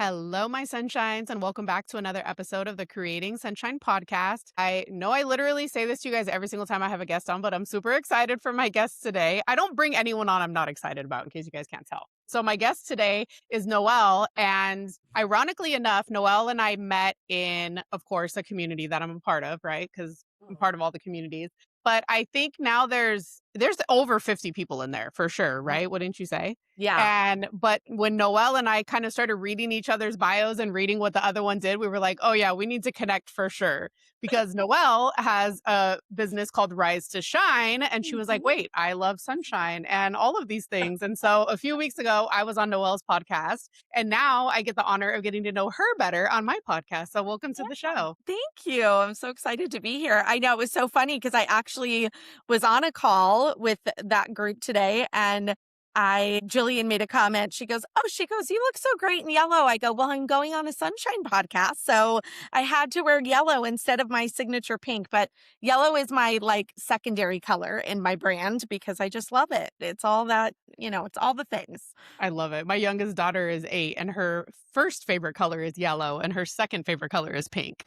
Hello, my sunshines, and welcome back to another episode of the Creating Sunshine podcast. I know I literally say this to you guys every single time I have a guest on, but I'm super excited for my guest today. I don't bring anyone on I'm not excited about, in case you guys can't tell. So, my guest today is Noelle. And ironically enough, Noelle and I met in, of course, a community that I'm a part of, right? Because I'm Mm, part of all the communities. But I think now there's over 50 people in there for sure, mhm. right? Wouldn't you say? Yeah. And but when Noelle and I kind of started reading each other's bios and reading what the other one did, we were like, oh yeah, we need to connect for sure. Because Noelle has a business called Rise to Shine. And she was like, Mhm. wait, I love sunshine and all of these things. And so a few weeks ago, I was on Noelle's podcast. And now I get the honor of getting to know her better on my podcast. So welcome to the Yeah. show. Thank you. I'm so excited to be here. I know it was so funny because I actually was on a call with that group today and Jillian made a comment. She goes, you look so great in yellow. I go, well, I'm going on a sunshine podcast. So I had to wear yellow instead of my signature pink, but yellow is my like secondary color in my brand because I just love it. It's all that, it's all the things. I love it. My youngest daughter is 8, and her first favorite color is yellow, and her second favorite color is pink.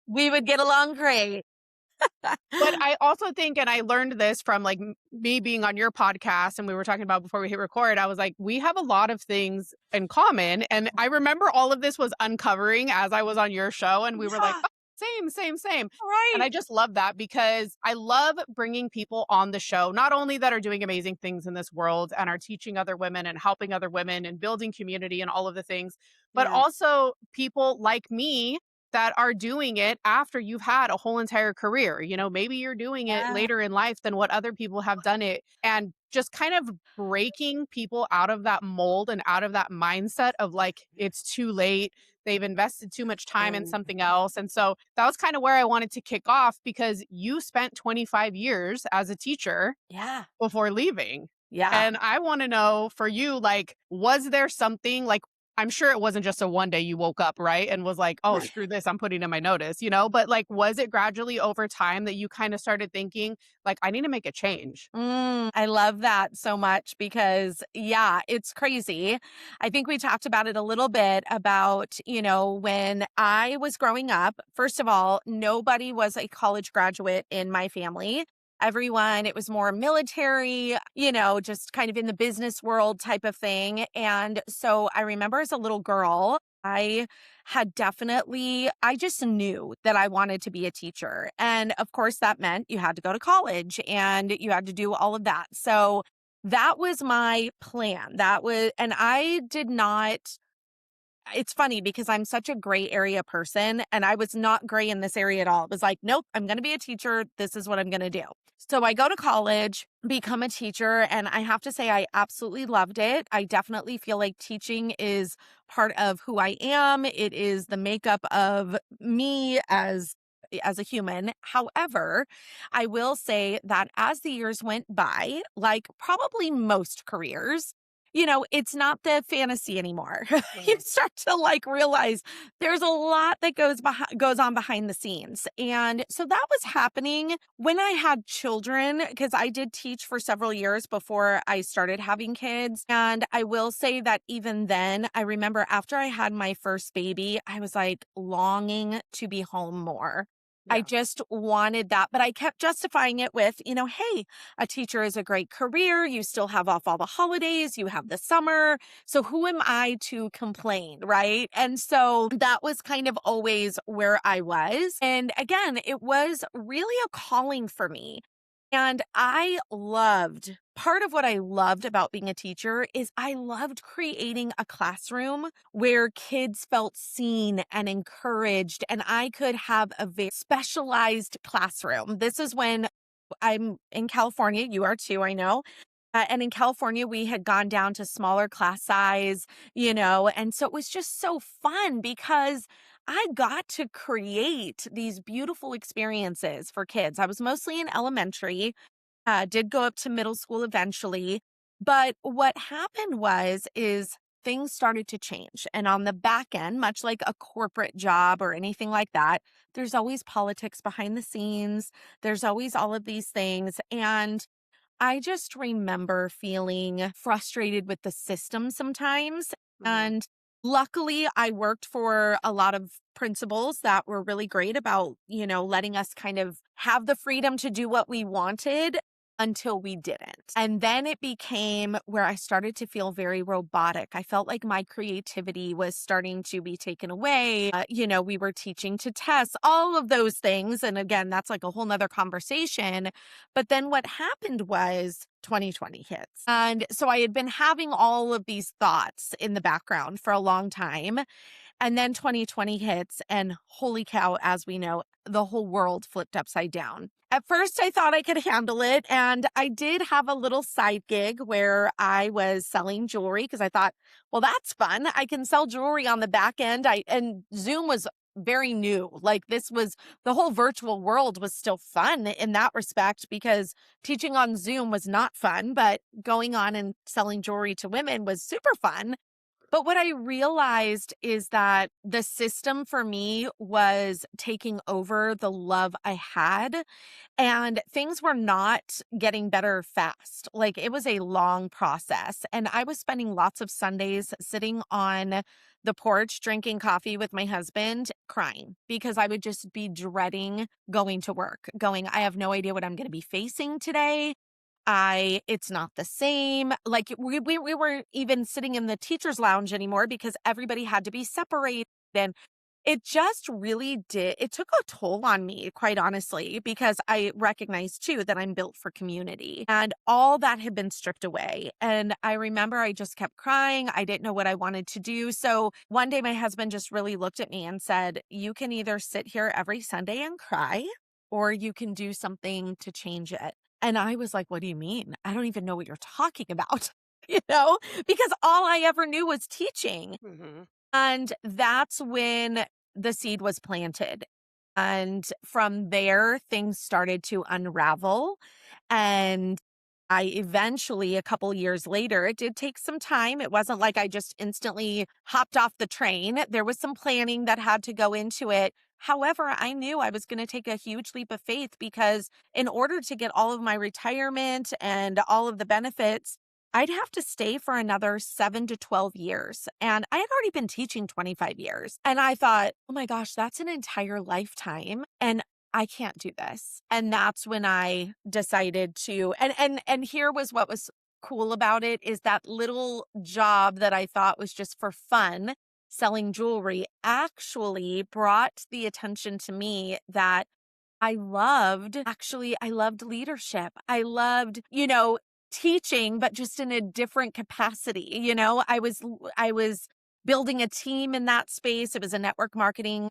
We would get along great. But I also think, and I learned this from like me being on your podcast, and we were talking about before we hit record, I was like, we have a lot of things in common. And I remember all of this was uncovering as I was on your show, and we were like, Yeah, oh, same, same, same. And right. I just love that because I love bringing people on the show, not only that are doing amazing things in this world and are teaching other women and helping other women and building community and all of the things, but Yeah. also people like me that are doing it after you've had a whole entire career. Maybe you're doing it Yeah. later in life than what other people have done it. And just kind of breaking people out of that mold and out of that mindset of like, it's too late. They've invested too much time in Mm. something else. And so that was kind of where I wanted to kick off because you spent 25 years as a teacher Yeah. before leaving. Yeah. And I want to know for you, like, was there something like, I'm sure it wasn't just a one day you woke up, right? And was like, oh, screw this, I'm putting in my notice, But like, was it gradually over time that you kind of started thinking, like, I need to make a change? I love that so much because, yeah, it's crazy. I think we talked about it a little bit about, when I was growing up, first of all, nobody was a college graduate in my family. Everyone, it was more military, just kind of in the business world type of thing. And so I remember as a little girl, I just knew that I wanted to be a teacher. And of course, that meant you had to go to college and you had to do all of that. So that was my plan. And I did not, it's funny because I'm such a gray area person and I was not gray in this area at all. It was like, nope, I'm going to be a teacher. This is what I'm going to do. So I go to college, become a teacher, and I have to say I absolutely loved it. I definitely feel like teaching is part of who I am. It is the makeup of me as a human. However, I will say that as the years went by, like probably most careers, it's not the fantasy anymore. You Mhm. start to like realize there's a lot that goes on behind the scenes. And so that was happening when I had children because I did teach for several years before I started having kids. And I will say that even then, I remember after I had my first baby, I was like longing to be home more. I Yeah. just wanted that, but I kept justifying it with, hey, a teacher is a great career. You still have off all the holidays, you have the summer. So who am I to complain? Right. And so that was kind of always where I was. And again, it was really a calling for me. And part of what I loved about being a teacher is I loved creating a classroom where kids felt seen and encouraged, and I could have a very specialized classroom. This is when I'm in California. You are too, I know. And in California, we had gone down to smaller class size, and so it was just so fun because I got to create these beautiful experiences for kids. I was mostly in elementary, did go up to middle school eventually. But what happened is things started to change. And on the back end, much like a corporate job or anything like that, there's always politics behind the scenes. There's always all of these things. And I just remember feeling frustrated with the system sometimes. Mhm. And Luckily, I worked for a lot of principals that were really great about, letting us kind of have the freedom to do what we wanted until we didn't. And then it became where I started to feel very robotic. I felt like my creativity was starting to be taken away. We were teaching to test, all of those things. And again, that's like a whole nother conversation. But then what happened was 2020 hits. And so I had been having all of these thoughts in the background for a long time. And then 2020 hits, and holy cow, as we know, the whole world flipped upside down. At first, I thought I could handle it. And I did have a little side gig where I was selling jewelry because I thought, well, that's fun. I can sell jewelry on the back end. And Zoom was very new. Like this was the whole virtual world was still fun in that respect because teaching on Zoom was not fun, but going on and selling jewelry to women was super fun. But what I realized is that the system for me was taking over the love I had, and things were not getting better fast. Like it was a long process. And I was spending lots of Sundays sitting on the porch drinking coffee with my husband, crying because I would just be dreading going to work, going, I have no idea what I'm going to be facing today. It's not the same. Like we weren't even sitting in the teacher's lounge anymore because everybody had to be separated. And it just really did. It took a toll on me, quite honestly, because I recognized too that I'm built for community and all that had been stripped away. And I remember I just kept crying. I didn't know what I wanted to do. So one day my husband just really looked at me and said, you can either sit here every Sunday and cry, or you can do something to change it. And I was like, what do you mean? I don't even know what you're talking about, because all I ever knew was teaching. Mhm. And that's when the seed was planted. And from there, things started to unravel. And I eventually, a couple years later, it did take some time. It wasn't like I just instantly hopped off the train. There was some planning that had to go into it. However, I knew I was going to take a huge leap of faith because in order to get all of my retirement and all of the benefits, I'd have to stay for another 7 to 12 years. And I had already been teaching 25 years. And I thought, oh my gosh, that's an entire lifetime. And I can't do this. And that's when I decided to, and here was what was cool about it is that little job that I thought was just for fun, selling jewelry, actually brought the attention to me that I loved leadership. I loved, teaching, but just in a different capacity. I was building a team in that space. It was a network marketing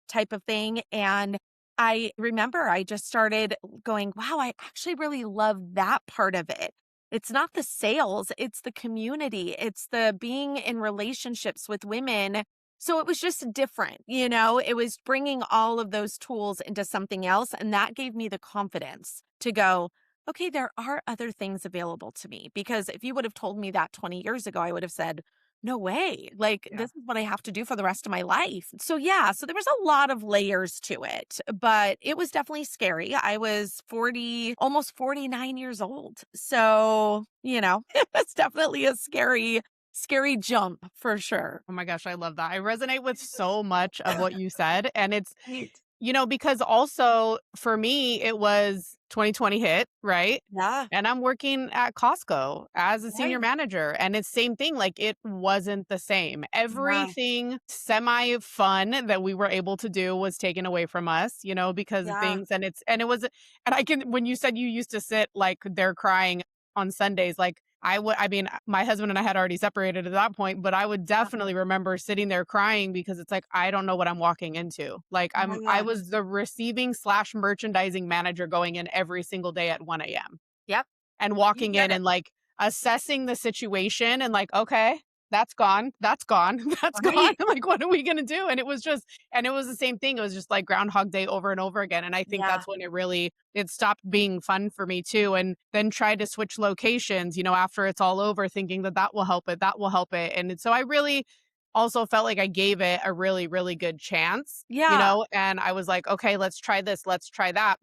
type of thing. And I remember I just started going, wow, I actually really love that part of it. It's not the sales, it's the community, it's the being in relationships with women. So it was just different, it was bringing all of those tools into something else. And that gave me the confidence to go, okay, there are other things available to me. Because if you would have told me that 20 years ago, I would have said, no way. Like, Yeah. this is what I have to do for the rest of my life. So, yeah, so there was a lot of layers to it, but it was definitely scary. I was 40, almost 49 years old. So, it was definitely a scary jump for sure. Oh my gosh, I love that. I resonate with so much of what you said. And it's, Right. because also for me, it was 2020 hit, right? Yeah. And I'm working at Costco as a senior Right. manager. And it's same thing. Like it wasn't the same. Yeah. Everything semi fun that we were able to do was taken away from us, because Yeah. things and it was and I can when you said you used to sit like there crying on Sundays, like I mean, my husband and I had already separated at that point, but I would Yeah. definitely remember sitting there crying because it's like, I don't know what I'm walking into. Like Oh my I gosh. was the receiving slash merchandising manager going in every single day at 1 a.m. Yep. and You walking get in it. and like assessing the situation and like, okay, that's gone. That's gone. That's gone. Right. Like, what are we going to do? And it was the same thing. It was just like Groundhog Day over and over again. And I think Yeah. that's when it stopped being fun for me too. And then tried to switch locations, after it's all over, thinking that that will help it, that will help it. So I really also felt like I gave it a really, really good chance, Yeah. and I was like, okay, let's try this, let's try that.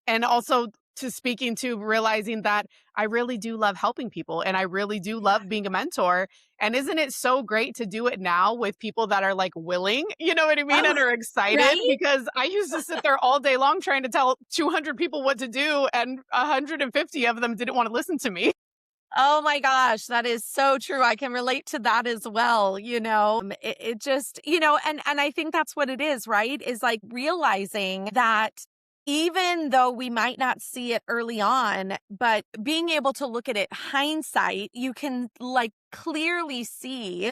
And also to speaking to realizing that I really do love helping people and I really do Yeah. love being a mentor. And isn't it so great to do it now with people that are like willing, you know what I mean? Oh, And are excited right? because I used to sit there all day long trying to tell 200 people what to do and 150 of them didn't want to listen to me. Oh my gosh, that is so true. I can relate to that as well, It just, and I think that's what it is, right? Is like realizing that even though we might not see it early on, but being able to look at it hindsight, you can like clearly see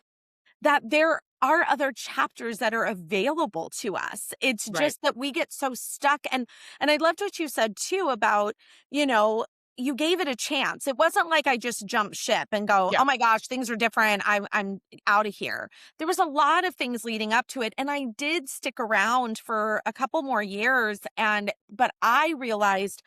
that there are other chapters that are available to us. It's Right. just that we get so stuck, and I loved what you said too about, you know, you gave it a chance. It wasn't like I just jumped ship and go, Yeah. "Oh my gosh, things are different. I'm out of here." There was a lot of things leading up to it, and I did stick around for a couple more years, but I realized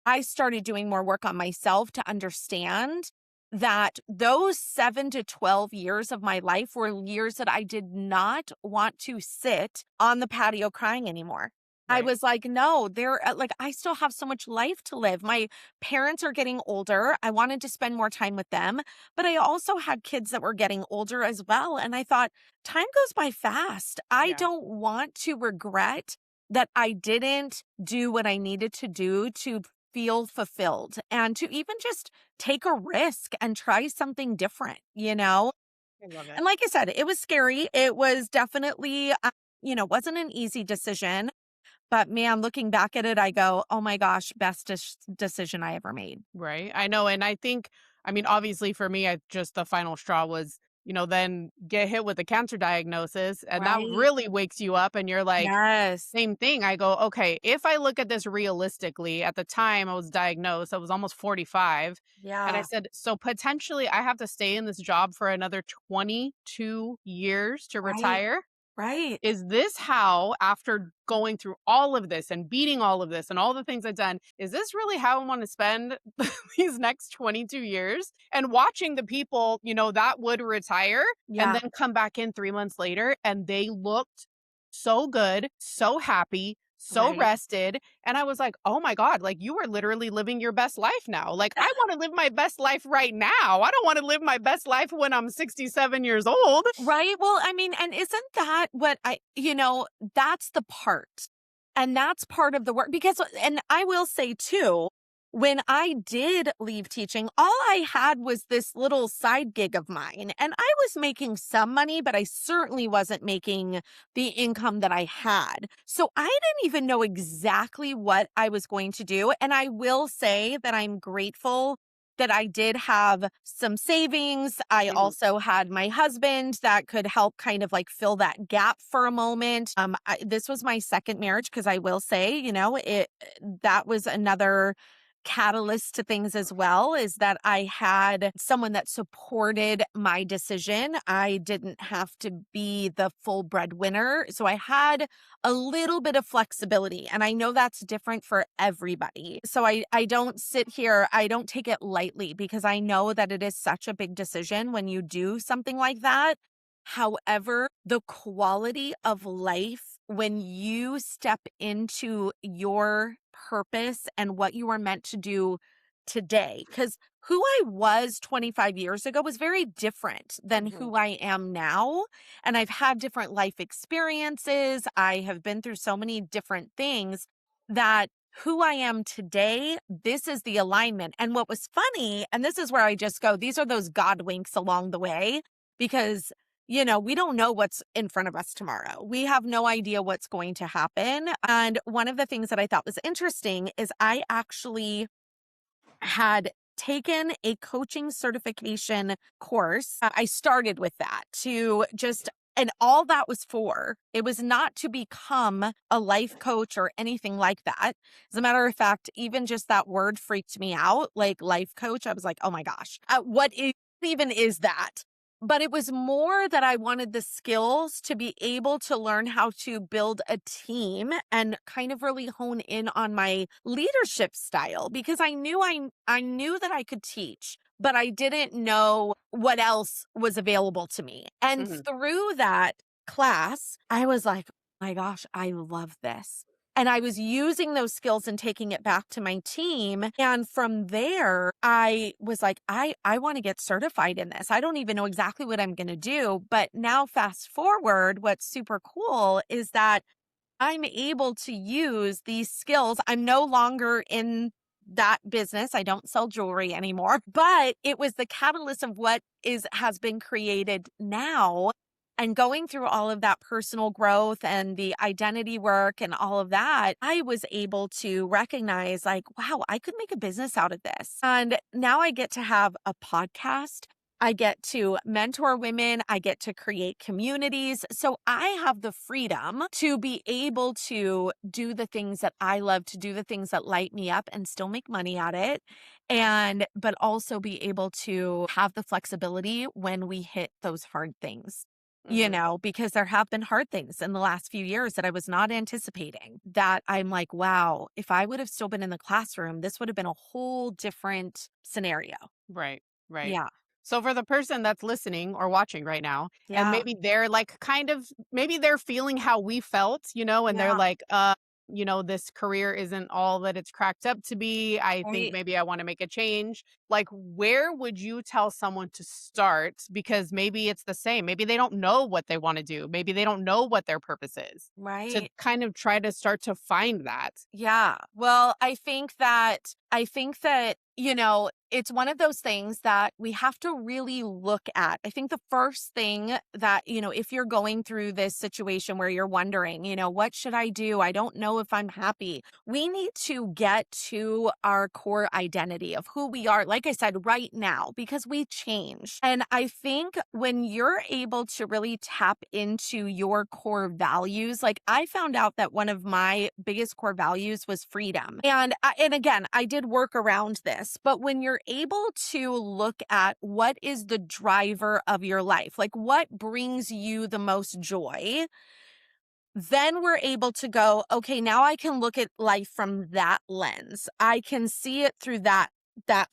I started doing more work on myself to understand that those 7 to 12 years of my life were years that I did not want to sit on the patio crying anymore. I Right. was like, no, I still have so much life to live. My parents are getting older. I wanted to spend more time with them, but I also had kids that were getting older as well. And I thought, time goes by fast. I Yeah. don't want to regret that I didn't do what I needed to do to feel fulfilled and to even just take a risk and try something different. I love it. And like I said, it was scary. It was definitely, wasn't an easy decision. But man, looking back at it, I go, oh my gosh, best decision I ever made. Right. I know. And I think, I mean, obviously for me, I just the final straw was, then get hit with a cancer diagnosis. And that Right. really wakes you up. And you're like, Yes. same thing. I go, okay, if I look at this realistically, at the time I was diagnosed, I was almost 45. And I Yeah. said, so potentially I have to stay in this job for another 22 years to Right. retire. Right. Is this how, after going through all of this and beating all of this and all the things I've done, is this really how I want to spend these next 22 years? And watching the people, that would retire and Yeah. then come back in 3 months later and they looked so good, so happy, so Right. rested. And I was like, oh my God, like you are literally living your best life now. Like I want to live my best life right now. I don't want to live my best life when I'm 67 years old. Right. Well, I mean, and isn't that what that's the part. And that's part of the work because, and I will say too, when I did leave teaching, all I had was this little side gig of mine. And I was making some money, but I certainly wasn't making the income that I had. So I didn't even know exactly what I was going to do. And I will say that I'm grateful that I did have some savings. I Mhm. also had my husband that could help kind of like fill that gap for a moment. This was my second marriage because I will say, that was another catalyst to things as well is that I had someone that supported my decision. I didn't have to be the full breadwinner. So I had a little bit of flexibility. And I know that's different for everybody. So I don't sit here, I don't take it lightly because I know that it is such a big decision when you do something like that. However, the quality of life when you step into your purpose and what you are meant to do today, because who I was 25 years ago was very different than Mhm. who I am now. And I've had different life experiences. I have been through so many different things that who I am today, this is the alignment. And what was funny, and this is where I just go, these are those God winks along the way because we don't know what's in front of us tomorrow. We have no idea what's going to happen. And one of the things that I thought was interesting is I actually had taken a coaching certification course. I started with that to just, and all that was for, it was not to become a life coach or anything like that. As a matter of fact, even just that word freaked me out, like life coach. I was like, oh my gosh, even is that? But it was more that I wanted the skills to be able to learn how to build a team and kind of really hone in on my leadership style because I knew that I could teach, but I didn't know what else was available to me. And Mhm. through that class, I was like, "Oh my gosh, I love this." And I was using those skills and taking it back to my team. And from there, I was like, I want to get certified in this. I don't even know exactly what I'm going to do. But now, fast forward, what's super cool is that I'm able to use these skills. I'm no longer in that business. I don't sell jewelry anymore, but it was the catalyst of what has been created now. And going through all of that personal growth and the identity work and all of that, I was able to recognize like, wow, I could make a business out of this. And now I get to have a podcast. I get to mentor women. I get to create communities. So I have the freedom to be able to do the things that I love, to do the things that light me up and still make money at it. But also be able to have the flexibility when we hit those hard things. Mhm. Because there have been hard things in the last few years that I was not anticipating, that I'm like, wow, if I would have still been in the classroom, this would have been a whole different scenario. Right, right. Yeah. So for the person that's listening or watching right now, and Yeah. maybe they're like maybe they're feeling how we felt, and they're Yeah. like, this career isn't all that it's cracked up to be. I think Right. maybe I want to make a change. Like, where would you tell someone to start? Because maybe it's the same. Maybe they don't know what they want to do. Maybe they don't know what their purpose is. To Right. kind of try to start to find that. Yeah. Well, I think that, it's one of those things that we have to really look at. I think the first thing that, if you're going through this situation where you're wondering, what should I do? I don't know if I'm happy. We need to get to our core identity of who we are, like I said, right now, because we change. And I think when you're able to really tap into your core values, like I found out that one of my biggest core values was freedom. And again, I did work around this, but when you're able to look at what is the driver of your life, like what brings you the most joy, then we're able to go, okay, now I can look at life from that lens. I can see it through that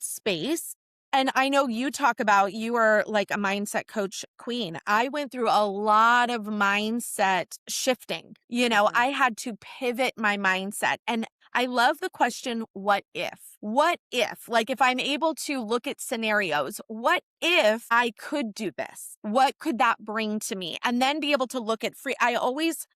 space. And I know you talk about you are like a mindset coach queen. I went through a lot of mindset shifting. Mhm. I had to pivot my mindset. And I love the question, what if? What if? Like, if I'm able to look at scenarios, what if I could do this? What could that bring to me? And then be able to look at free. I always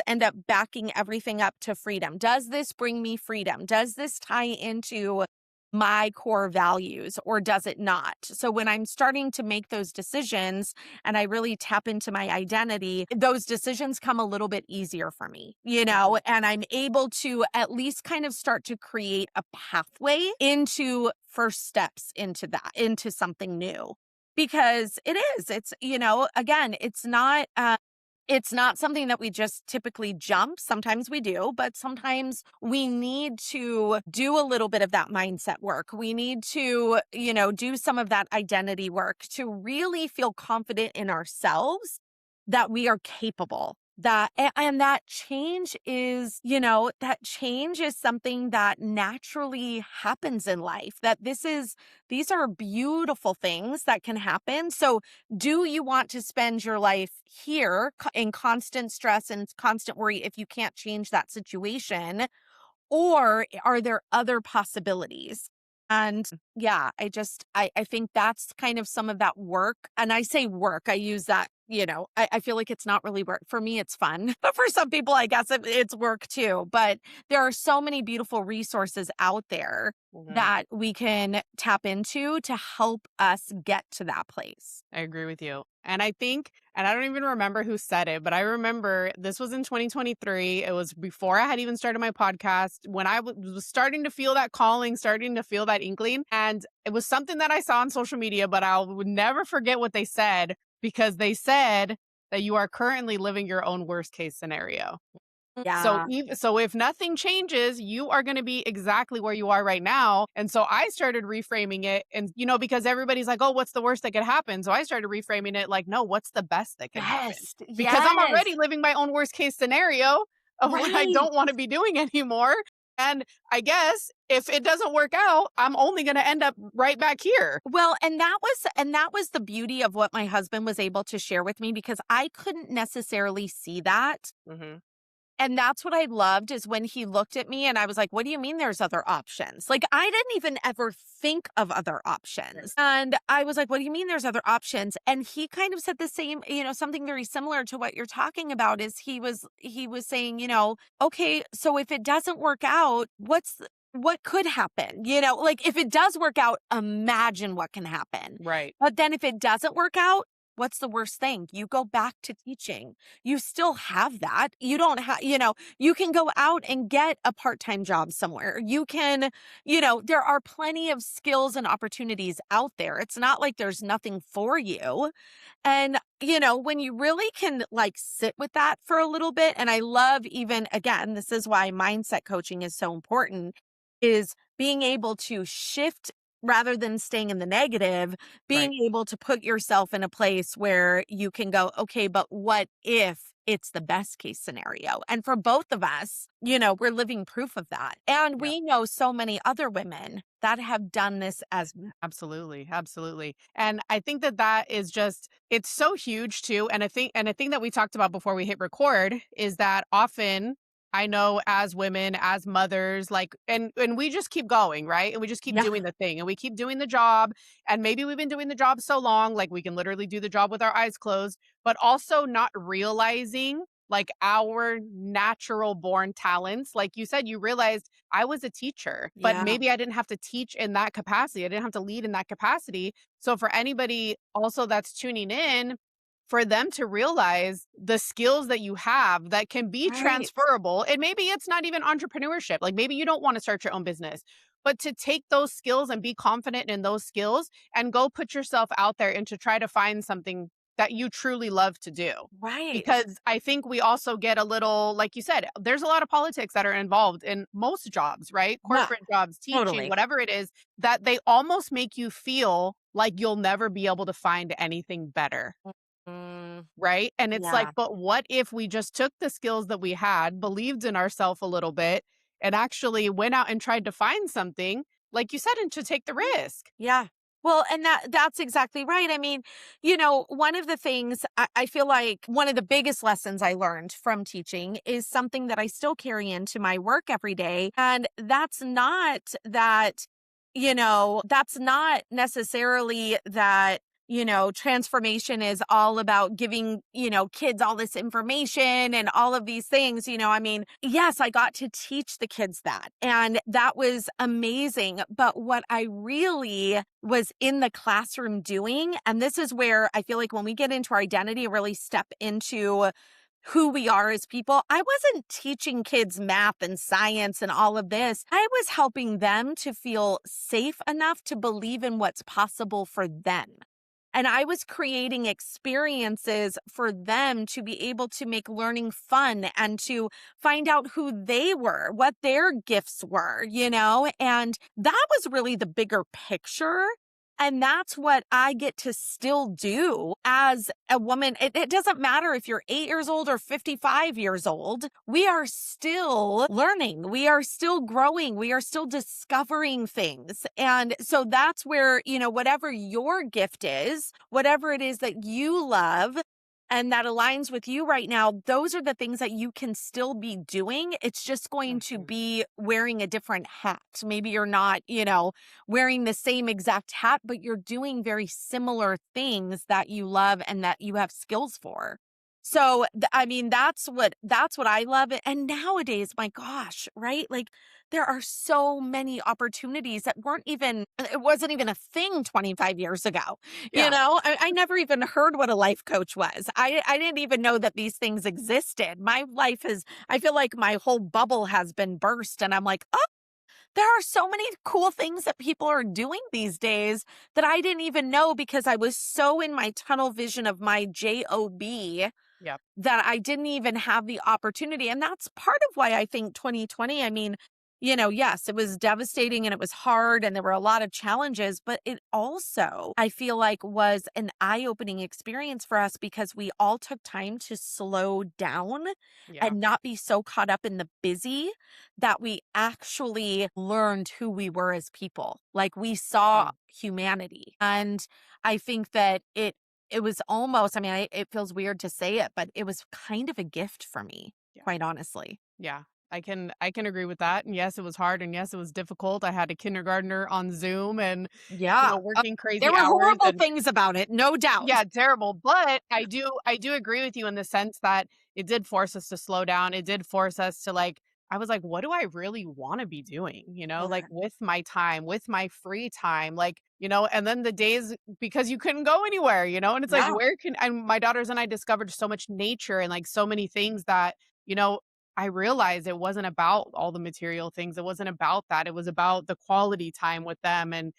end up backing everything up to freedom. Does this bring me freedom? Does this tie into my core values or does it not? So when I'm starting to make those decisions and I really tap into my identity, those decisions come a little bit easier for me, Mhm. and I'm able to at least kind of start to create a pathway into first steps into something new. Because again, it's not something that we just typically jump. Sometimes we do, but sometimes we need to do a little bit of that mindset work. We need to, do some of that identity work to really feel confident in ourselves that we are capable. And that change is something that naturally happens in life. These are beautiful things that can happen. So do you want to spend your life here in constant stress and constant worry if you can't change that situation? Or are there other possibilities? And yeah, I think that's kind of some of that work. And I say work, I use that, I feel like it's not really work. For me, it's fun. But for some people, I guess it's work too. But there are so many beautiful resources out there Mhm. that we can tap into to help us get to that place. I agree with you. And I think, and I don't even remember who said it, but I remember this was in 2023. It was before I had even started my podcast, when I was starting to feel that calling, starting to feel that inkling. And it was something that I saw on social media, but I would never forget what they said, because they said that you are currently living your own worst case scenario. So Yeah. so if nothing changes, you are going to be exactly where you are right now. And so I started reframing it, and because everybody's like, "Oh, what's the worst that could happen?" So I started reframing it like, "No, what's the best that could happen?" Best. Because I'm Yes. already living my own worst case scenario of what I Right. don't want to be doing anymore. And I guess if it doesn't work out, I'm only going to end up right back here. Well, and that was the beauty of what my husband was able to share with me because I couldn't necessarily see that. Mhm. And that's what I loved is when he looked at me and I was like, "What do you mean there's other options?" Like, I didn't even ever think of other options. And I was like, "What do you mean there's other options?" And he kind of said the same, something very similar to what you're talking about is he was saying, "Okay, so if it doesn't work out, what could happen?" Like if it does work out, imagine what can happen. Right. But then if it doesn't work out, what's the worst thing? You go back to teaching. You still have that. You don't have, you can go out and get a part-time job somewhere. You can, there are plenty of skills and opportunities out there. It's not like there's nothing for you. And, when you really can like sit with that for a little bit, and I love even again, this is why mindset coaching is so important, is being able to shift rather than staying in the negative, being Right. able to put yourself in a place where you can go, okay, but what if it's the best case scenario? And for both of us, we're living proof of that. And Yeah. we know so many other women that have done this as Absolutely, absolutely. And I think that that is just it's so huge too, and I think that we talked about before we hit record is that often I know as women, as mothers, like and we just keep going, right? And we just keep doing yeah, the thing and we keep doing the job and maybe we've been doing the job so long like we can literally do the job with our eyes closed, but also not realizing like our natural born talents. Like you said, you realized I was a teacher, but yeah, maybe I didn't have to teach in that capacity. I didn't have to lead in that capacity. So for anybody also that's tuning in, for them to realize the skills that you have that can be right, transferable, and maybe it's not even entrepreneurship. Like maybe you don't want to start your own business, but to take those skills and be confident in those skills and go put yourself out there and to try to find something that you truly love to do. right. Because I think we also get a little like you said, there's a lot of politics that are involved in most jobs, right? Yeah, Corporate jobs, teaching, totally. whatever it is, that they almost make you feel like you'll never be able to find anything better, Mm, right? And it's like, yeah. but what if we just took the skills that we had, believed in ourselves a little bit, and actually went out and tried to find something, like you said, and to take the risk? Yeah. Well, and that's exactly right. I mean, one of the things I feel like one of the biggest lessons I learned from teaching is something that I still carry into my work every day. And that's not necessarily that transformation is all about giving, kids all this information and all of these things. I mean, yes, I got to teach the kids that, and that was amazing. But what I really was in the classroom doing, and this is where I feel like when we get into our identity, really step into who we are as people. I wasn't teaching kids math and science and all of this. I was helping them to feel safe enough to believe in what's possible for them. And I was creating experiences for them to be able to make learning fun and to find out who they were, what their gifts were, And that was really the bigger picture. And that's what I get to still do as a woman. It doesn't matter if you're 8 years old or 55 years old. We are still learning. We are still growing. We are still discovering things. And so that's where, whatever your gift is, whatever it is that you love, and that aligns with you right now, those are the things that you can still be doing. It's just going to Mhm. be wearing a different hat. Maybe you're not, wearing the same exact hat, but you're doing very similar things that you love and that you have skills for. So, I mean, that's what I love. And nowadays, my gosh, right? Like there are so many opportunities that it wasn't even a thing 25 years ago. Yeah. I never even heard what a life coach was. I didn't even know that these things existed. I feel like my whole bubble has been burst and I'm like, oh, there are so many cool things that people are doing these days that I didn't even know because I was so in my tunnel vision of my job Yep. that I didn't even have the opportunity. And that's part of why I think 2020, I mean, yes, it was devastating and it was hard and there were a lot of challenges, but it also, I feel like, was an eye opening experience for us because we all took time to slow down Yeah. and not be so caught up in the busy that we actually learned who we were as people. Like we saw Mm. humanity. And I think that it was almost, I mean, it feels weird to say it, but it was kind of a gift for me. quite honestly. Yeah, I can agree with that, and yes, it was hard, and yes, it was difficult. I had a kindergartner on Zoom and, Yeah. working There crazy were hours horrible and things about it, no doubt. yeah, terrible, but I do agree with you in the sense that it did force us to slow down. It did force us to, like I was like, "What do I really wanna be doing?" Like, Yeah. with my time, with my free time, like, and then the days because you couldn't go anywhere, and it's like, Yeah. where can and my daughters and I discovered so much nature and, like, so many things that, you know, I realized it wasn't about all the material things. It wasn't about that. It was about the quality time with them and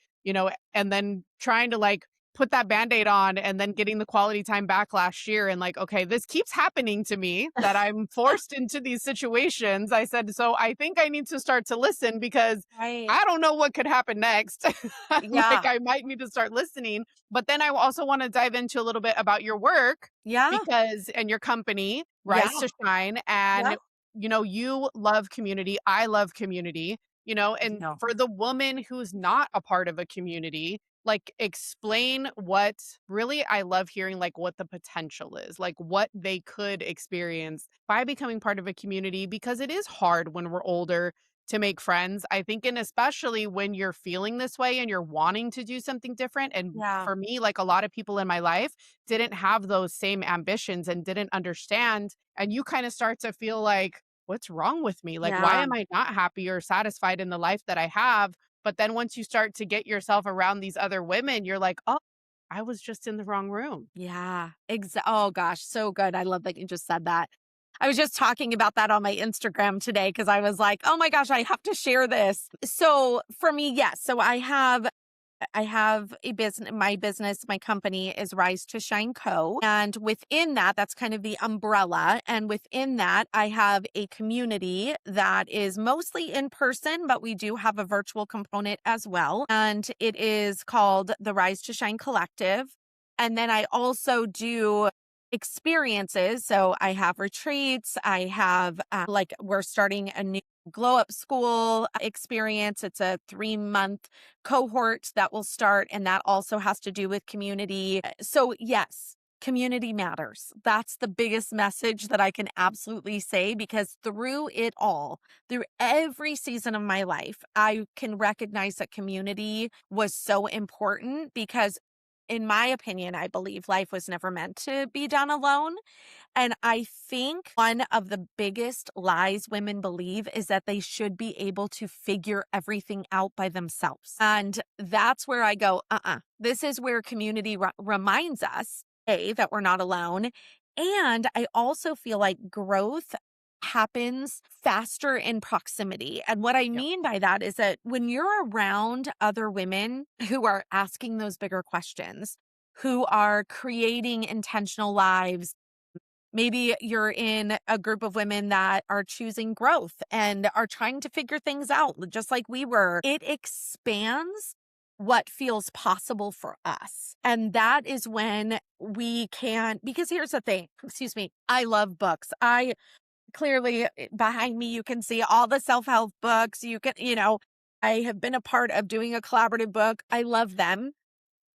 then trying to, like, put that Band-Aid on and then getting the quality time back last year and like, okay, this keeps happening to me that I'm forced into these situations. I said, so I think I need to start to listen because Right. I don't know what could happen next. Like Yeah. I might need to start listening. But then I also want to dive into a little bit about your work Yeah. because and your company, Yeah. Rise to Shine. Yeah. And you love community. I love community, and No. for the woman who's not a part of a community, like, explain what really I love hearing, like, what the potential is, like, what they could experience by becoming part of a community because it is hard when we're older to make friends. I think and especially when you're feeling this way and you're wanting to do something different, and Yeah. for me, like, a lot of people in my life didn't have those same ambitions and didn't understand, and you kinda start to feel like, "What's wrong with me? Like, why Yeah. am I not happy or satisfied in the life that I have?" But then once you start to get yourself around these other women, you're like, "Oh, I was just in the wrong room." Yeah. Oh gosh, so good. I love that you just said that. I was just talking about that on my Instagram today because I was like, oh my gosh, I have to share this. So for me, yes. So I have a business. My business, my company is Rise to Shine Co. And within that, that's kind of the umbrella. And within that, I have a community that is mostly in person, but we do have a virtual component as well. And it is called the Rise to Shine Collective. And then I also do experiences. So I have retreats. I have, like, we're starting a new glow up school experience. It's a 3-month cohort that will start, and that also has to do with community. So, yes, community matters. That's the biggest message that I can absolutely say because through it all, through every season of my life, I can recognize that community was so important because, in my opinion, I believe life was never meant to be done alone. And I think one of the biggest lies women believe is that they should be able to figure everything out by themselves. And that's where I go, This is where community reminds us, A, that we're not alone. And I also feel like growth happens faster in proximity. And what I Yep. mean by that is that when you're around other women who are asking those bigger questions, who are creating intentional lives. Maybe you're in a group of women that are choosing growth and are trying to figure things out, just like we were. It expands what feels possible for us. And that is when we can, because here's the thing, excuse me, I love books. I clearly, behind me, you can see all the self help books. I have been a part of doing a collaborative book. I love them.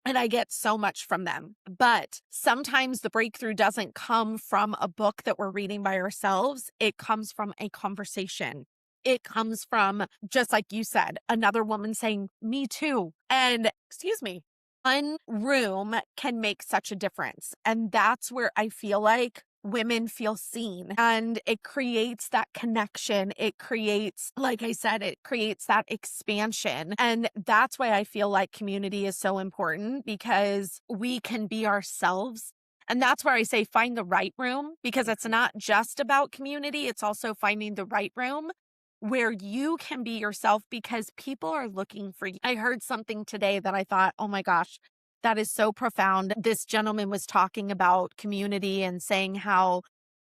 And I get so much from them. But sometimes the breakthrough doesn't come from a book that we're reading by ourselves. It comes from a conversation. It comes from, just like you said, another woman saying, me too. And excuse me, one room can make such a difference. And that's where I feel like women feel seen and it creates that connection. It creates, like I said, it creates that expansion. And that's why I feel like community is so important because we can be ourselves. And that's where I say find the right room because it's Mhm. not just about community. It's also finding the right room where you can be yourself because people are looking for you. I heard something today that I thought, oh my gosh, that is so profound. This gentleman was talking about community and saying how,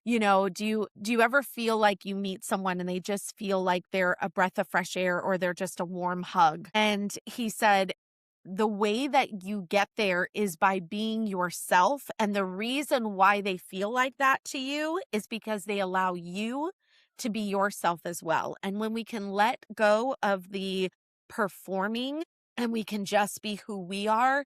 do you ever feel like you meet someone and they just feel like they're a breath of fresh air or they're just a warm hug? And he said, the way that you get there is by being yourself. And the reason why they feel like that to you is because they allow you to be yourself as well. And when we can let go of the performing and we can just be who we are,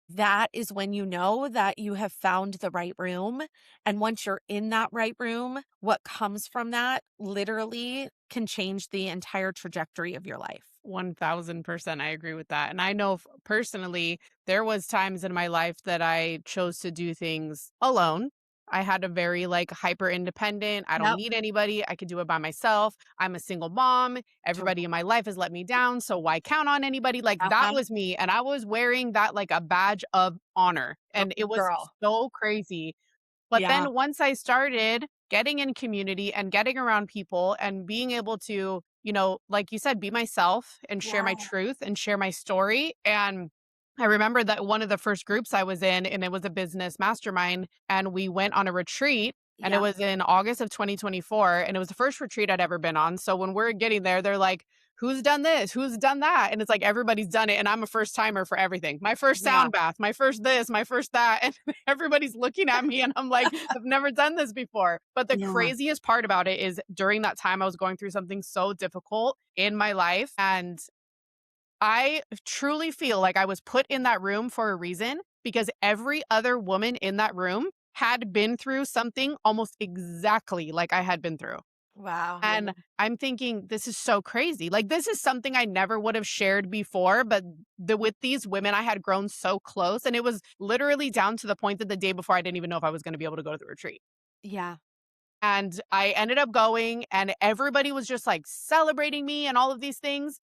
that is when you know that you have found the right room. And once you're in that right room, what comes from that literally can change the entire trajectory of your life. 1000%. I agree with that. And I know personally, there was times in my life that I chose to do things alone. I had a very like hyper independent. I don't Yep. need anybody. I could do it by myself. I'm a single mom. Everybody Totally. in my life has let me down. So why count on anybody? Like that Uh-huh. was me. And I was wearing that like a badge of honor. Oh, And it was girl. so crazy. But Yeah. then once I started getting in community and getting around people and being able to, like you said, be myself and share my Yeah. truth and share my story. And I remember that one of the first groups I was in, and it was a business mastermind, and we went on a retreat. And it Yeah. was in August of 2024. And it was the first retreat I'd ever been on. So when we're getting there, they're like, who's done this? Who's done that? And it's like everybody's done it. And I'm a first timer for everything. My first Yeah. sound bath, my first this, my first that. And everybody's looking at me and I'm like, I've never done this before. But the Yeah. craziest part about it is during that time, I was going through something so difficult in my life. And I truly feel like I was put in that room for a reason because every other woman in that room had been through something almost exactly like I had been through. Wow. And I'm thinking, this is so crazy. Like, this is something I never would have shared before, but with these women, I had grown so close. And it was literally down to the point that the day before, I didn't even know if I was going to be able to go to the retreat. Yeah. And I ended up going, and everybody was just like celebrating me and all of these things.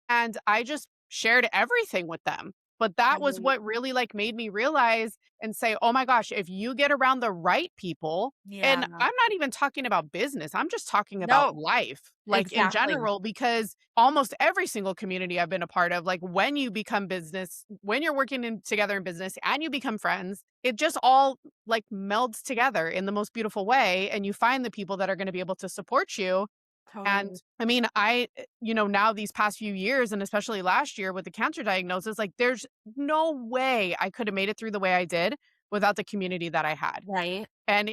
And I just shared everything with them. But that was Right. what really like made me realize and say, "Oh my gosh, if you get around the right people." And Yeah. I'm not even talking about business. I'm just talking about No, life, like in exactly. general, because almost every single community I've been a part of, like when you become business, when you're working together in business and you become friends, it just all like melds together in the most beautiful way. And you find the people that are going to be able to support you. And Totally. I mean, now these past few years and especially last year with the cancer diagnosis, like there's no way I could have made it through the way I did without the community that I had. Right. And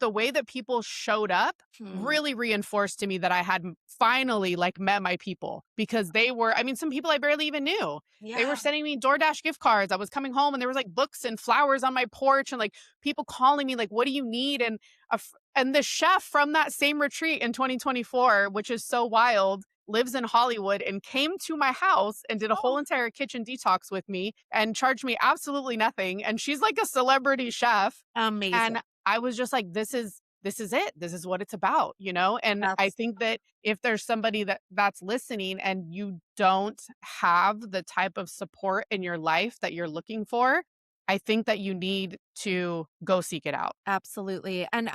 the way that people showed up Hmm. really reinforced to me that I had finally like met my people because they were, I mean, some people I barely even knew. They were Yeah. sending me DoorDash gift cards. I was coming home and there was like books and flowers on my porch and like people calling me like, what do you need? And the chef from that same retreat in 2024, which is so wild, lives in Hollywood and came to my house and did a whole Oh, entire kitchen detox with me and charged me absolutely nothing. And she's like a celebrity chef. amazing. And I was just like, this is it. This is what it's about. And I That's think that if there's somebody that's listening and you don't have the type of support in your life that you're looking for, I think that you need to go seek it out. absolutely. And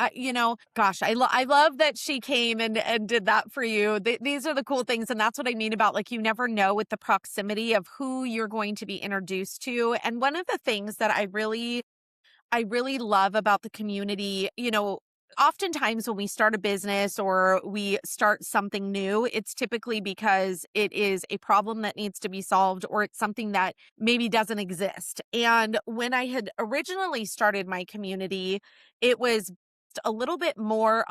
gosh, I love that she came and did that for you. These are the cool things, and that's what I mean about like you never know with the proximity of who you're going to be introduced to. And one of the things that I really love about the community, oftentimes when we start a business or we start something new, it's typically because it is a problem that needs to be solved or it's something that maybe doesn't exist. And when I had originally started my community, it was a little bit more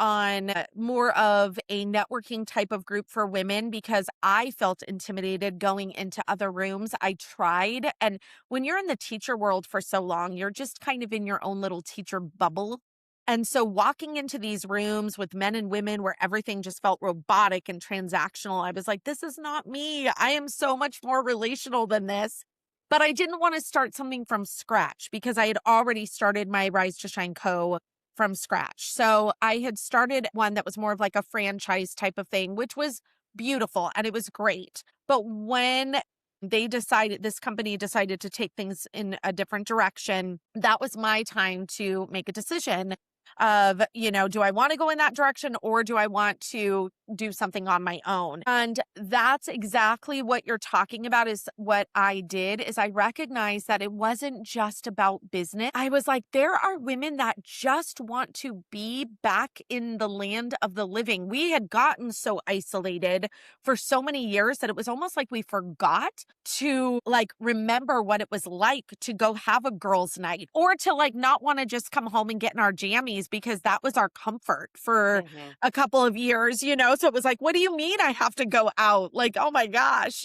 of a networking type of group for women because I felt intimidated going into other rooms. I tried, and when you're in the teacher world for so long, you're just kind of in your own little teacher bubble. And so walking into these rooms with men and women where everything just felt robotic and transactional, I was like, this is not me. I am so much more relational than this. But I didn't want to start something from scratch because I had already started my Rise to Shine Co. from scratch. So I had started one that was more of like a franchise type of thing, which was beautiful and it was great. But when this company decided to take things in a different direction, that was my time to make a decision of, do I want to go in that direction or do I want to do something on my own? And that's exactly what you're talking about is what I did is I recognized that it wasn't just about business. I was like, there are women that just want to be back in the land of the living. We had gotten so isolated for so many years that it was almost like we forgot to like remember what it was like to go have a girls' night or to like not want to just come home and get in our jammies because that was our comfort for Mhm. a couple of years. So it was like, what do you mean I have to go out? Like, oh my gosh.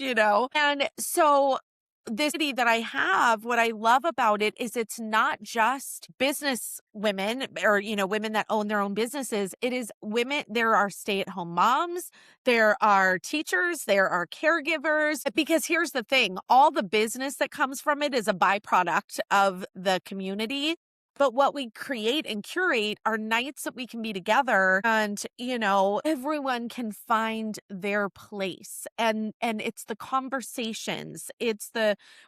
And so this city that I have, what I love about it is it's not just business women or, women that own their own businesses. It is women. There are stay-at-home moms, there are teachers, there are caregivers. Because here's the thing, all the business that comes from it is a byproduct of the community. But what we create and curate are nights that we can be together and, everyone can find their place. And it's the conversations.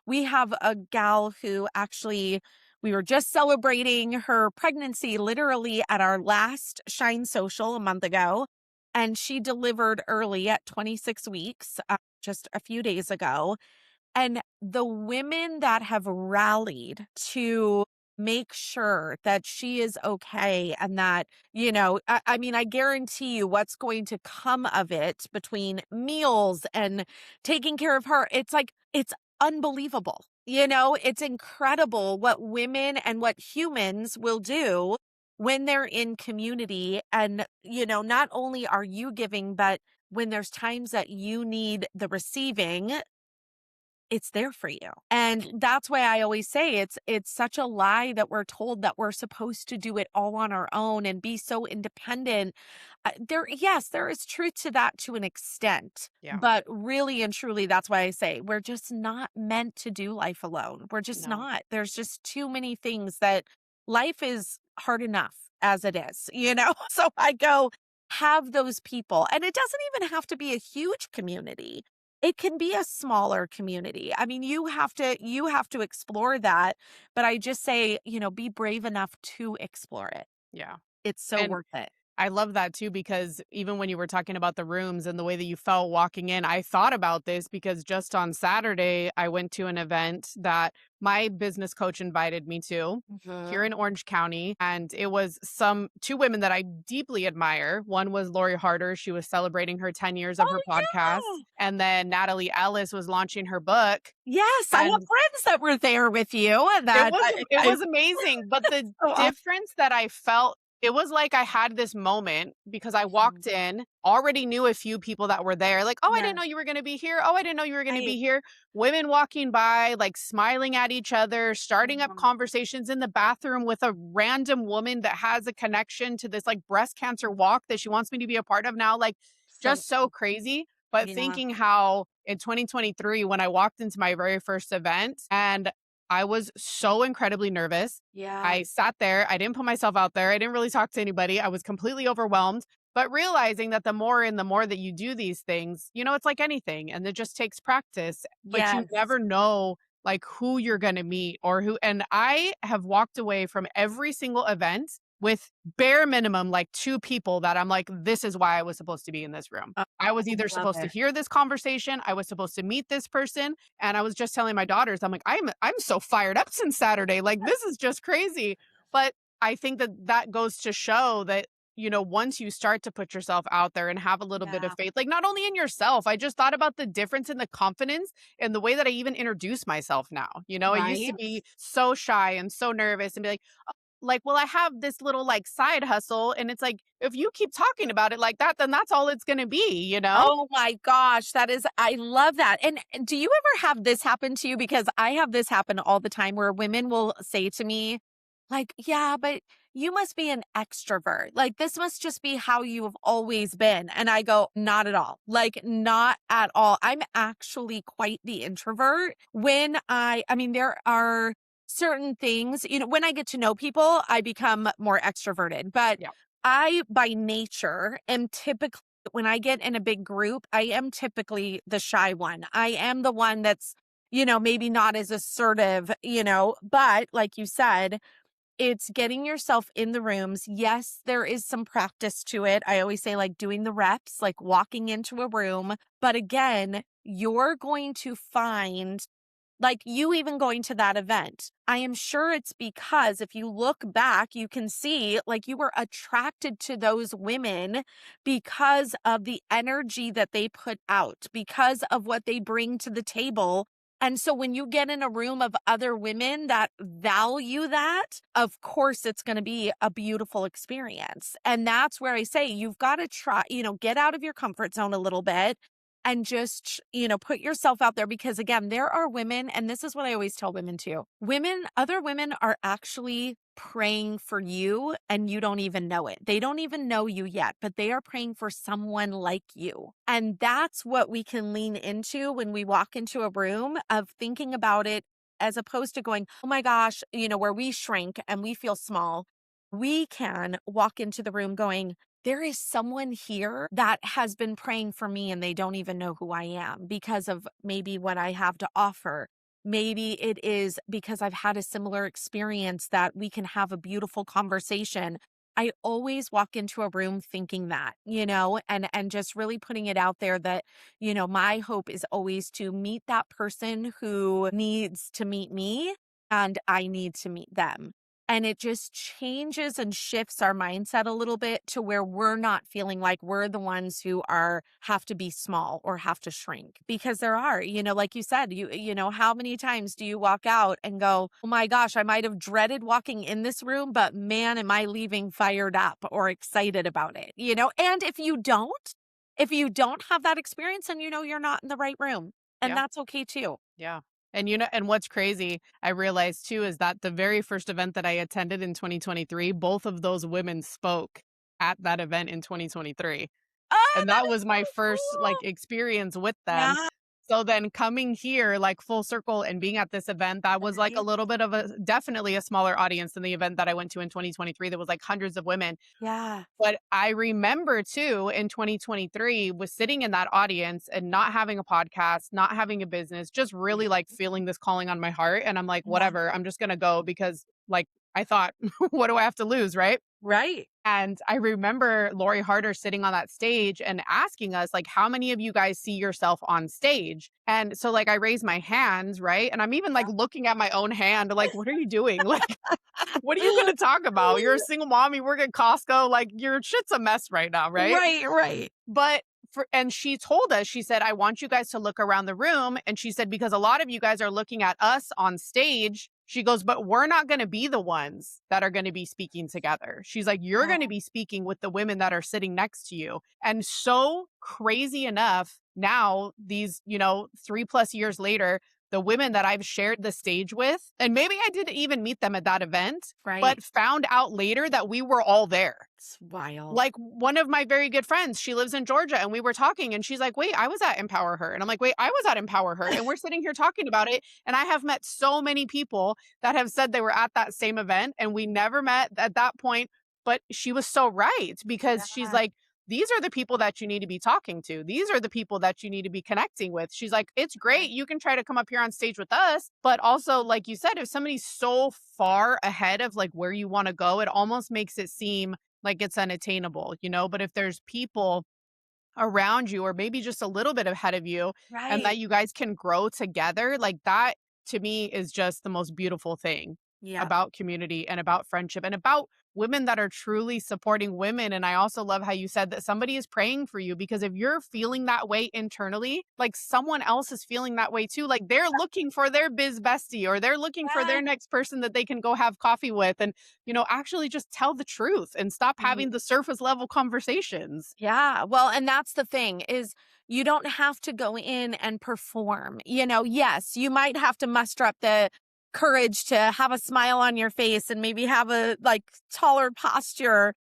We have a gal who actually we were just celebrating her pregnancy literally at our last Shine Social a month ago. And she delivered early at 26 weeks, just a few days ago. And the women that have rallied to make sure that she is okay and that, I mean, I guarantee you what's going to come of it between meals and taking care of her. It's like, it's unbelievable. It's incredible what women and what humans will do when they're in community. And, not only are you giving, but when there's times that you need the receiving, it's there for you. And that's why I always say it's such a lie that we're told that we're supposed to do it all on our own and be so independent. Yes, there is truth to that to an extent, Yeah. but really and truly, that's why I say we're just not meant to do life alone. We're just No. not. There's just too many things that life is hard enough as it is, So I go, have those people. And it doesn't even have to be a huge community. It can be a smaller community. I mean, you have to explore that, but I just say, be brave enough to explore it. Yeah. It's so And worth it. I love that too, because even when you were talking about the rooms and the way that you felt walking in, I thought about this because just on Saturday, I went to an event that my business coach invited me to here Mhm. in Orange County. And it was two women that I deeply admire. One was Lori Harder. She was celebrating her 10 years of her Oh, podcast. yeah. And then Natalie Ellis was launching her book. Yes, I have And friends that were there with you and it that was it I was amazing, but it's the so awesome. difference that I felt, it was like I had this moment because I Mhm. walked in, already knew a few people that were there, like, "Oh, I didn't Yeah, know you were gonna be here. Oh, I didn't know you were gonna right. be here." Women walking by, like, smiling at each other, starting up Mhm. conversations in the bathroom with a random woman that has a connection to this, like, breast cancer walk that she wants me to be a part of now, like, So just so cool. crazy, but Yeah. thinking how in 2023, when I walked into my very first event and I was so incredibly nervous. Yeah. I sat there. I didn't put myself out there. I didn't really talk to anybody. I was completely overwhelmed. But realizing that the more and the more that you do these things, it's like anything and it just takes practice, but you Yes. never know like who you're going to meet or who. And I have walked away from every single event with bare minimum like two people that I'm like, this is why I was supposed to be in this room. Oh, I was I either love supposed to it. hear this conversation, I was supposed to meet this person, and I was just telling my daughters, I'm like, I'm so fired up since Saturday. Like this is just crazy. But I think that that goes to show that once you start to put yourself out there and have a little bit of Yeah. faith, like not only in yourself, I just thought about the difference in the confidence and the way that I even introduce myself now. I used to Right? be so shy and so nervous and be like, well, I have this little like side hustle. And it's like, if you keep talking about it like that, then that's all it's going to be? Oh my gosh, I love that. And do you ever have this happen to you? Because I have this happen all the time where women will say to me, like, yeah, but you must be an extrovert. Like, this must just be how you have always been. And I go, not at all. Like, not at all. I'm actually quite the introvert. I mean, there are certain things, when I get to know people, I become more extroverted. But Yeah. I, by nature, am typically when I get in a big group, I am typically the shy one. I am the one that's, maybe not as assertive, but like you said, it's getting yourself in the rooms. Yes, there is some practice to it. I always say, like doing the reps, like walking into a room. But again, you're going to find like you even going to that event, I am sure it's because if you look back, you can see like you were attracted to those women because of the energy that they put out, because of what they bring to the table. And so when you get in a room of other women that value that, of course, it's going to be a beautiful experience. And that's where I say you've got to try, get out of your comfort zone a little bit and just, put yourself out there because again, there are women, and this is what I always tell women too. Other women are actually praying for you and you don't even know it. They don't even know you yet, but they are praying for someone like you. And that's what we can lean into when we walk into a room of thinking about it as opposed to going, oh my gosh, where we shrink and we feel small. We can walk into the room going, there is someone here that has been praying for me and they don't even know who I am because of maybe what I have to offer. Maybe it is because I've had a similar experience that we can have a beautiful conversation. I always walk into a room thinking that, and just really putting it out there that, my hope is always to meet that person who needs to meet me and I need to meet them. And it just changes and shifts our mindset a little bit to where we're not feeling like we're the ones who have to be small or have to shrink because there are, like you said, how many times do you walk out and go, oh my gosh, I might have dreaded walking in this room, but man, am I leaving fired up or excited about it, and if you don't have that experience, then you're not in the right room. And Yeah. that's okay too. Yeah. And what's crazy, I realized too, is that the very first event that I attended in 2023, both of those women spoke at that event in 2023. Oh, And that that is was so my first cool. experience with them. Yeah. So then coming here like full circle and being at this event, that was like a Right? little bit of a definitely a smaller audience than the event that I went to in 2023. There was like hundreds of women. Yeah. But I remember too in 2023 was sitting in that audience and not having a podcast, not having a business, just really like feeling this calling on my heart. And I'm like, Yeah. whatever, I'm just gonna go because like I thought, what do I have to lose? Right. Right. And I remember Lori Harder sitting on that stage and asking us, like, how many of you guys see yourself on stage? And so, like, I raised my hands, right? And I'm even like looking at my own hand, like, what are you doing? Like, what are you going to talk about? You're a single mom, you work at Costco, like, your shit's a mess right now, right? Right, right. But and she told us, she said, I want you guys to look around the room. And she said, because a lot of you guys are looking at us on stage. She goes, but we're not going to be the ones that are going to be speaking together. She's like, you're going to Oh, be speaking with the women that are sitting next to you. And so crazy enough, now these, 3+ years later, the women that I've shared the stage with, and maybe I didn't even meet them at that event, right. but found out later that we were all there. It's wild. Like one of my very good friends, she lives in Georgia and we were talking and she's like, wait, I was at Empower Her. And I'm like, wait, I was at Empower Her. And we're sitting here talking about it. And I have met so many people that have said they were at that same event and we never met at that point. But she was so right because she's Yeah. like, these are the people that you need to be talking to. These are the people that you need to be connecting with. She's like, it's great. Right. You can try to come up here on stage with us. But also, like you said, if somebody's so far ahead of like where you want to go, it almost makes it seem like it's unattainable, but if there's people around you or maybe just a little bit ahead of you and Right. that you guys can grow together, like that to me is just the most beautiful thing Yeah. about community and about friendship and about women that are truly supporting women. And I also love how you said that somebody is praying for you because if you're feeling that way internally, like someone else is feeling that way too. Like they're looking for their biz bestie or they're looking for Yeah. their next person that they can go have coffee with and, actually just tell the truth and stop having the surface level conversations. Yeah. Well, and that's the thing is you don't have to go in and perform. Yes, you might have to muster up the courage to have a smile on your face and maybe have a like taller posture,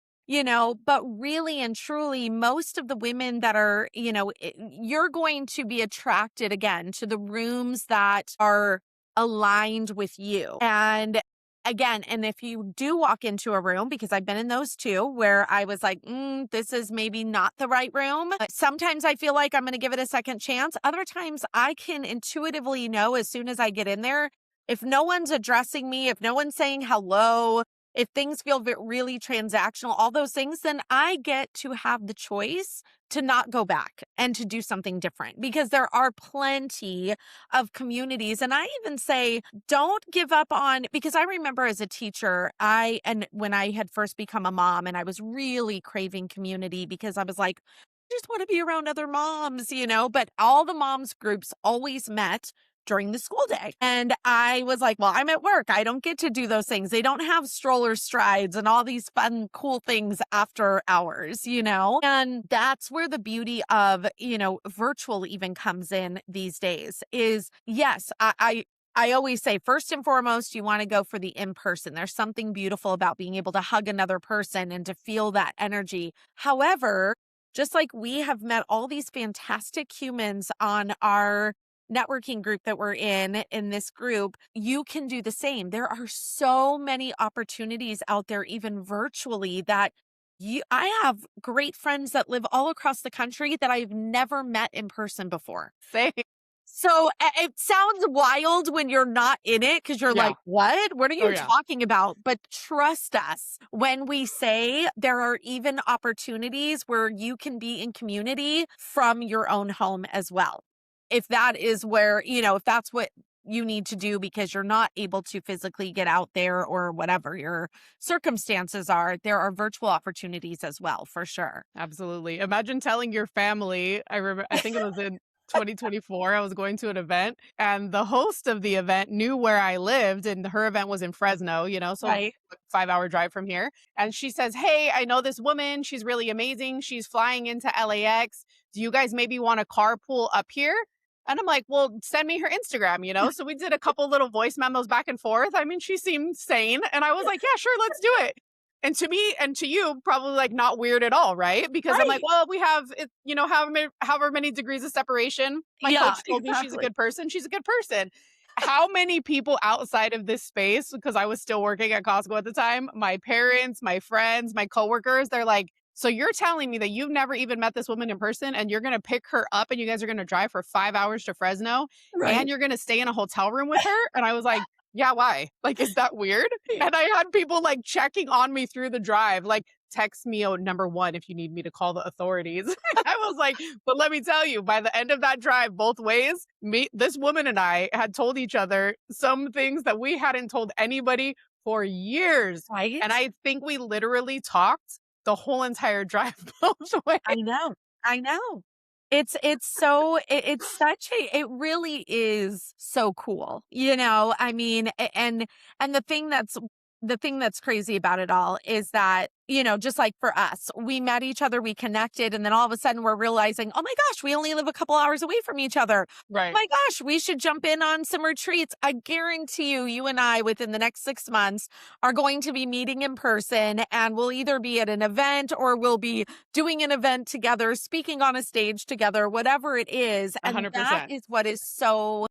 but really and truly most of the women that are, you're going to be attracted again to the rooms that are aligned with you. And again, and if you do walk into a room, because I've been in those too, where I was like, this is maybe not the right room. Sometimes I feel like I'm going to give it a second chance. Other times I can intuitively know as soon as I get in there, if no one's addressing me, if no one's saying hello, if things feel really transactional, all those things, then I get to have the choice to not go back and to do something different because there are plenty of communities. And I even say, don't give up on, because I remember as a teacher, and when I had first become a mom and I was really craving community because I was like, I just want to be around other moms, but all the moms groups always met during the school day. And I was like, well, I'm at work. I don't get to do those things. They don't have stroller strides and all these fun, cool things after hours, you know? And that's where the beauty of, virtual even comes in these days is yes, I always say, first and foremost, you want to go for the in person. There's something beautiful about being able to hug another person and to feel that energy. However, just like we have met all these fantastic humans on our networking group that we're in this group, you can do the same. There are so many opportunities out there, even virtually, that I have great friends that live all across the country that I've never met in person before. Same. So it sounds wild when you're not in it because you're Yeah. like, what? What are Oh, you yeah. talking about? But trust us when we say there are even opportunities where you can be in community from your own home as well. If that is where, if that's what you need to do because you're not able to physically get out there or whatever your circumstances are, there are virtual opportunities as well, for sure. Absolutely. Imagine telling your family. I think it was in 2024. I was going to an event and the host of the event knew where I lived and her event was in Fresno, so Right. 5-hour drive from here. And she says, "Hey, I know this woman. She's really amazing. She's flying into LAX. Do you guys maybe want to carpool up here?" And I'm like, "Well, send me her Instagram." So we did a couple little voice memos back and forth. I mean, she seemed sane. And I was like, "Yeah, sure, let's do it." And to me and to you, probably like not weird at all, right? Because I'm like, Right. well, we have it, however many degrees of separation. My Yeah, coach told me she's a exactly. good person. She's a good person. How many people outside of this space, because I was still working at Costco at the time, my parents, my friends, my coworkers, they're like, so you're telling me that you've never even met this woman in person and you're going to pick her up and you guys are going to drive for 5 hours to Fresno and Right. you're going to stay in a hotel room with her? And I was like, yeah, why? Like, is that weird? And I had people like checking on me through the drive, like, text me oh number one if you need me to call the authorities. I was like, but let me tell you, by the end of that drive, both ways, this woman and I had told each other some things that we hadn't told anybody for years. And Right? I think we literally talked the whole entire drive both ways. I know. I know. It's such it really is so cool. I mean, and the thing that's crazy about it all is that, just like for us, we met each other, we connected, and then all of a sudden we're realizing, oh my gosh, we only live a couple hours away from each other. Oh Right. my gosh, we should jump in on some retreats. I guarantee you, you and I within the next 6 months are going to be meeting in person and we'll either be at an event or we'll be doing an event together, speaking on a stage together, whatever it is. And that 100%. is what is so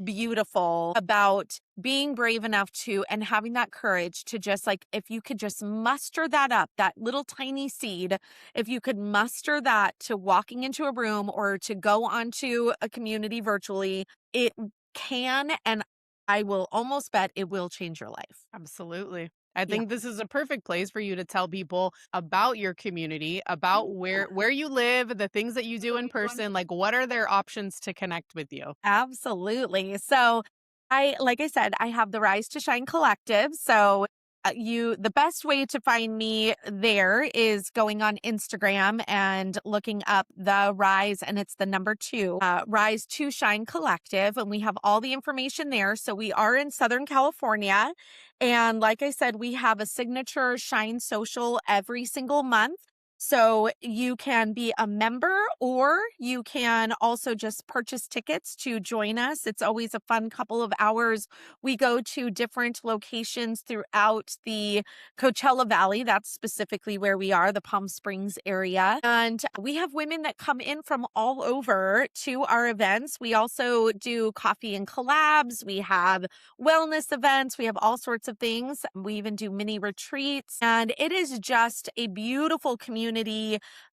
beautiful about being brave enough to and having that courage to just like, if you could just muster that up, that little tiny seed, if you could muster that to walking into a room or to go onto a community virtually, it can, and I will almost bet it will change your life. Absolutely. I Yeah. think this is a perfect place for you to tell people about your community, about where you live, the things that you do in person, like what are their options to connect with you? Absolutely. So like I said, I have the Rise to Shine Collective. So the best way to find me there is going on Instagram and looking up the Rise, and it's the number two, Rise to Shine Collective. And we have all the information there. So we are in Southern California. And like I said, we have a signature Shine social every single month. So you can be a member or you can also just purchase tickets to join us. It's always a fun couple of hours. We go to different locations throughout the Coachella Valley. That's specifically where we are, the Palm Springs area. And we have women that come in from all over to our events. We also do coffee and collabs. We have wellness events. We have all sorts of things. We even do mini retreats. And it is just a beautiful community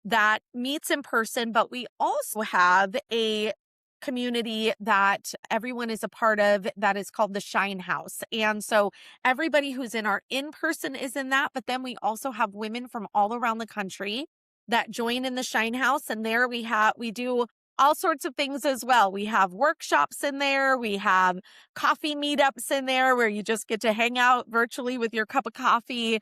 that meets in person. But we also have a community that everyone is a part of that is called the Shine House. And so everybody who's in our in person is in that. But then we also have women from all around the country that join in the Shine House. And there we do all sorts of things as well. We have workshops in there. We have coffee meetups in there where you just get to hang out virtually with your cup of coffee.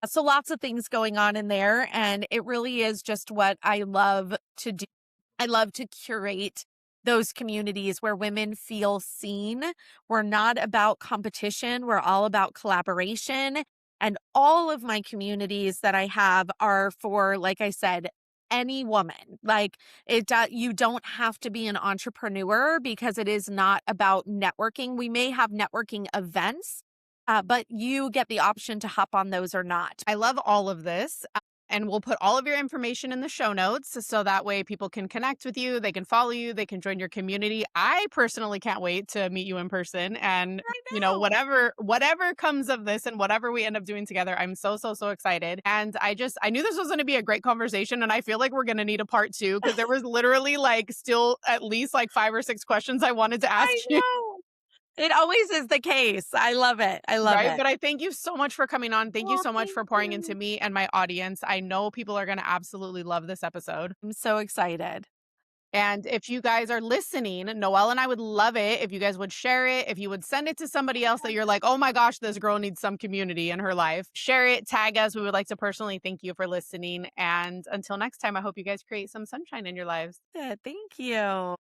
So lots of things going on in there. And it really is just what I love to do. I love to curate those communities where women feel seen. We're not about competition, we're all about collaboration. And all of my communities that I have are for, like I said, any woman. Like you don't have to be an entrepreneur because it is not about networking. We may have networking events, but you get the option to hop on those or not. I love all of this. And we'll put all of your information in the show notes so that way people can connect with you, they can follow you, they can join your community. I personally can't wait to meet you in person and I know. whatever comes of this and whatever we end up doing together, I'm so excited. And I knew this was going to be a great conversation and I feel like we're going to need a part 2 because there was literally like still at least like 5 or 6 questions I wanted to I ask you. know. It always is the case. I love it. I love Right, it. but I thank you so much for coming on. Thank you Oh, so much thank for pouring into you. me and my audience. I know people are going to absolutely love this episode. I'm so excited. And if you guys are listening, Noelle and I would love it if you guys would share it, if you would send it to somebody else that you're like, oh my gosh, this girl needs some community in her life. Share it, tag us. We would like to personally thank you for listening. And until next time, I hope you guys create some sunshine in your lives. Thank you.